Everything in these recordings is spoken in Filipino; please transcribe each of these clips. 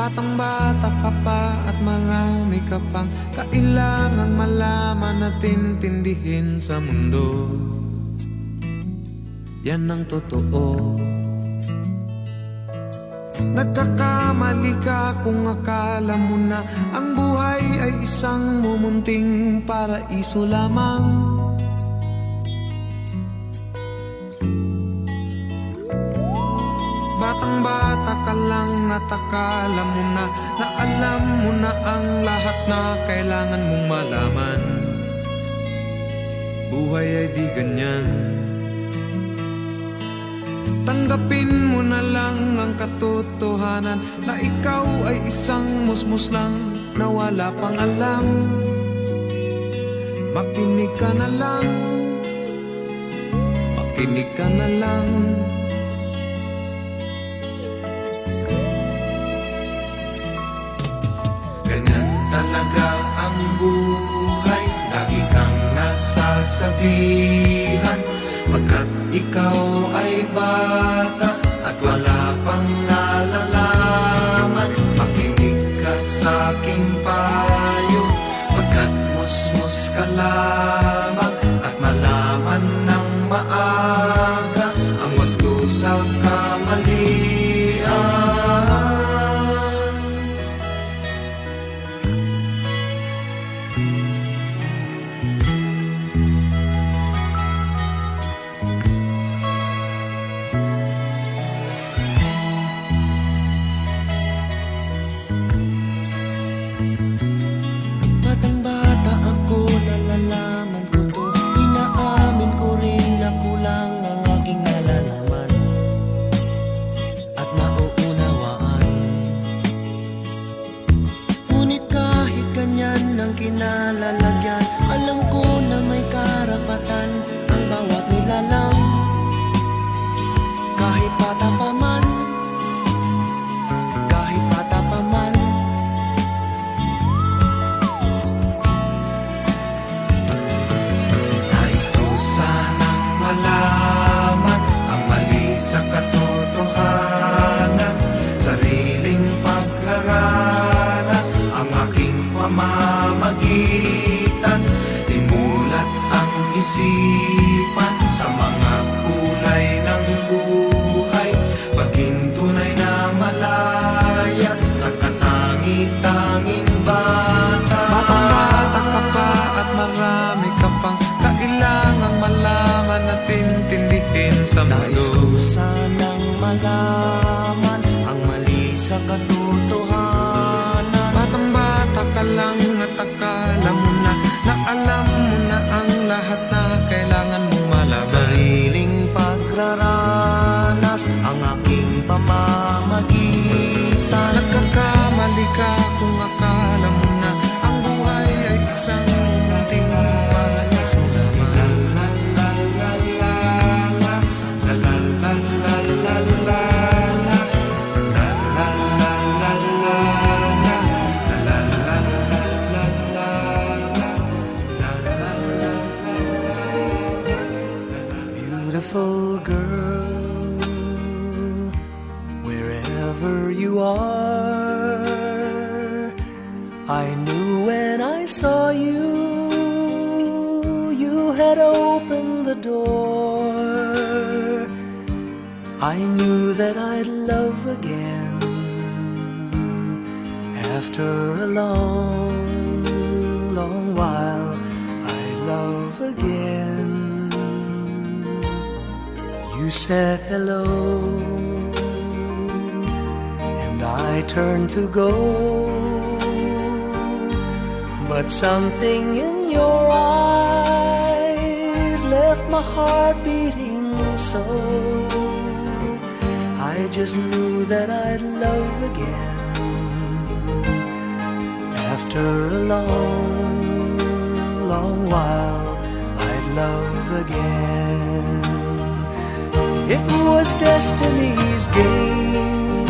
Batang-bata ka pa at marami ka pang kailangang malaman at intindihin sa mundo. Yan ang totoo. Nagkakamali ka kung akala mo na ang buhay ay isang mumunting paraiso lamang. Batang-bata ka lang at akala mo na alam mo na ang lahat na kailangan mong malaman. Buhay ay di ganyan. Tanggapin mo na lang ang katotohanan na ikaw ay isang musmus lang na wala pang alam. Makinig ka na lang, makinig ka na lang. Ganyan talaga ang buhay, lagi kang nasasabihan, pagkat ikaw ay bata at wala pang nalalaman. Makinig ka sa aking payo, pagkat musmus ka lamang, at malaman ng maaga ang wasto sa kamalian. Batang-bata ako, nalalaman ko to. Inaamin ko rin na kulang ang aking nalalaman at nauunawaan. Ngunit kahit ganyan ang kinalalagyan, alam ko na may karapatan ang bawat nilalang. Kahit bata pa man, kahit bata pa man, Nais ko sanang malaman ang mali sa katotohanan, sariling paglaranas ang aking pamamagitan. Imulat ang isipan sa mga kulay ng buhay, maging tunay na malaya sa katangi-tanging bata. Batang-bata ka pa at marami ka pang kailangang malaman at intindihin sa nais ko mundo. sanang malaman ang mali sa katotohanan. Batang-bata ka lang at akala mo na alam mo na ang lahat na kailangan mong malaman. Sariling pagraranas ang aking pamamagitan. Nagkakamali ka kung akala mo na ang buhay ay isang munting paraiso lamang. Beautiful girl, wherever you are, I knew when I saw you, you had opened the door. I knew that I'd love again after a long, long while. I'd love again. You said hello, and I turned to go, but something in your eyes left my heart beating so. I just knew that I'd love again after a long, long while. I'd love again. It was destiny's game,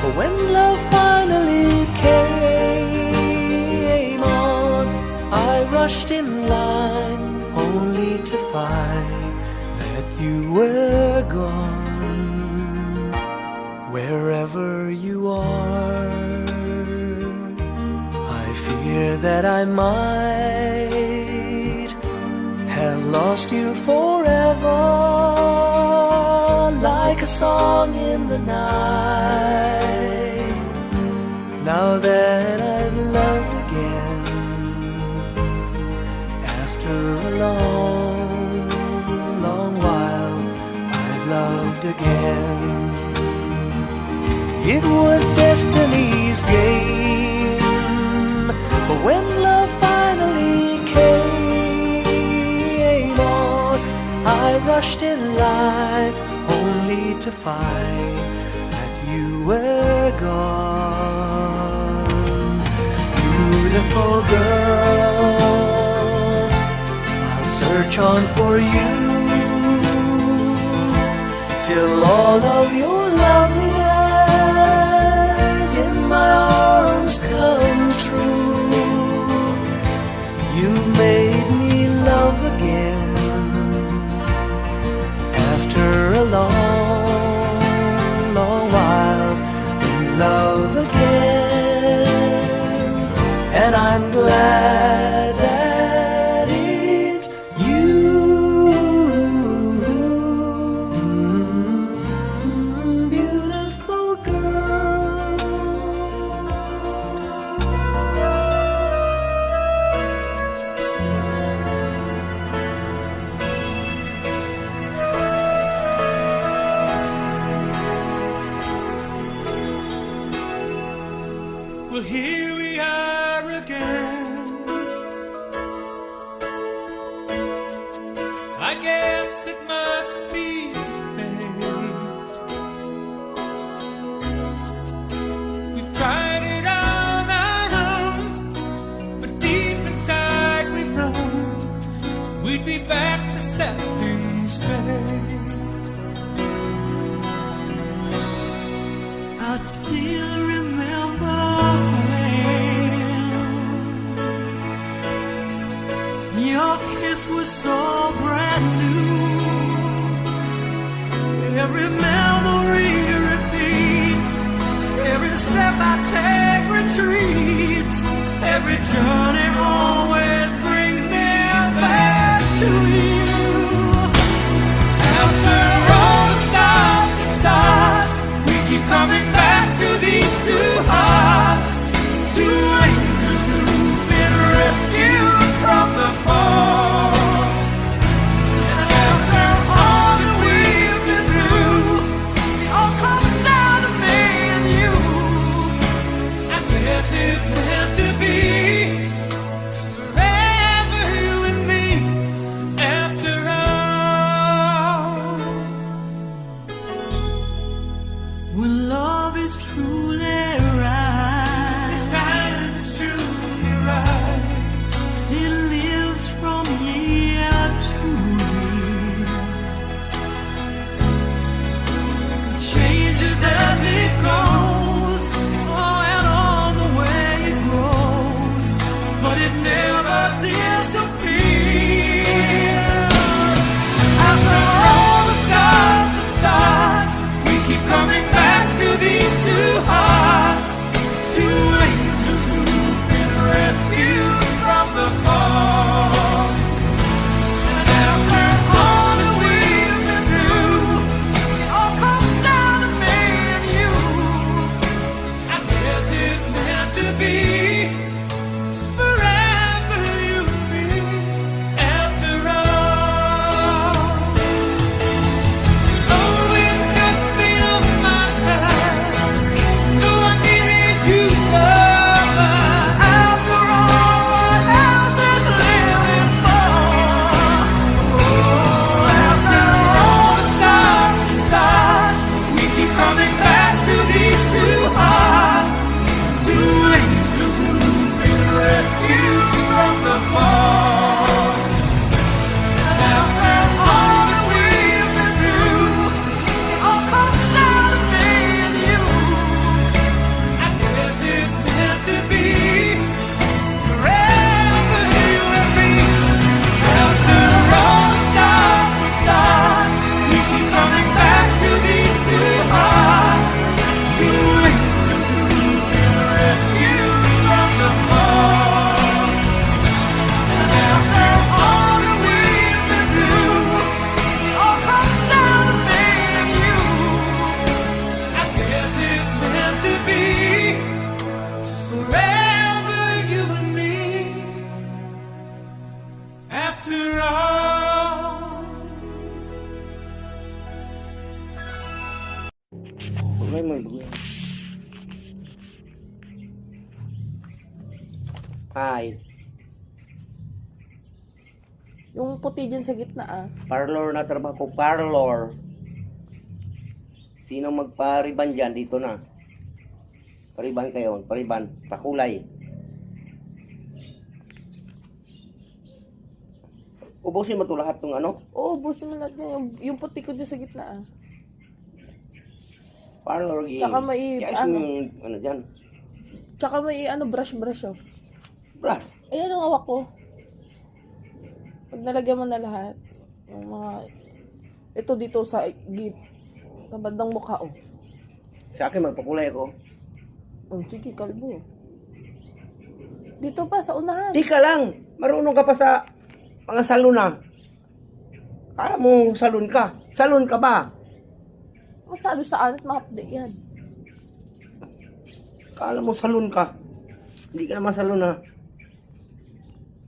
for when love finally came on, I rushed in line only to find that you were gone. Wherever you are, that I might have lost you forever, like a song in the night. Now that I've loved again, after a long, long while, I've loved again. It was destiny's game, for when love finally came on, I rushed in line only to find that you were gone. Beautiful girl, I'll search on for you till all of your loveliness in my arms come true. You've made me love again after a long, long while, in love again, and I'm glad that it's you. Beautiful girl. Well, here we are again. I guess it must be fate. We've tried it on our own, but deep inside we've known we'd be back to set things straight. I still remember when your kiss was so brand new. Every memory repeats, every step I take retreats, every journey always brings me back to you. After all the stops and starts, we keep coming back to these two hearts, two angels who've been rescued from the fall. And after all that we've been through, it all comes down to me and you. I guess it's meant to be. Ay, may bago yan. Hi. Yung puti dyan sa gitna ah. Parlor na trabaho ko. Parlor. Sino magpariban dyan? Dito na. Pariban kayo. Pariban. Pakulay. Ubusin mo ito lahat ng ano? Oo, busin mo natin yung puti ko dyan sa gitna ah. Parlor game. Tsaka may, Kaya ano? ano dyan? Tsaka may brush oh. Brass. Ayan ang hawak ko. Pag nalagyan mo na lahat, yung mga, ito dito sa sa bandang mukha oh. Sa akin magpakulay ako. Oh, sige, kalbo. Dito pa, sa unahan. Di ka lang. Marunong ka pa sa mga salon na. Kala mo salon ka. Salon ka ba? Masalo sa anit, ma-update yan. Kala mo salon ka. Hindi ka naman salon na.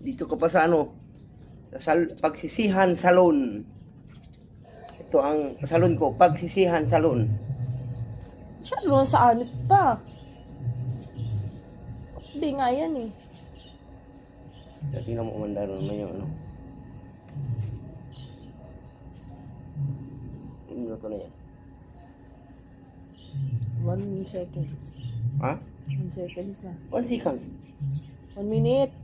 Dito ka pa sa ano. Pagsisihan salon. Ito ang salon ko. Pagsisihan salon. Siya naman sa anit pa. Hindi nga yan eh. Tingnan mo umandar naman yung ano. Yung minuto na yan. 1 seconds. Ha? 1 seconds na. 1 second. 1 minute.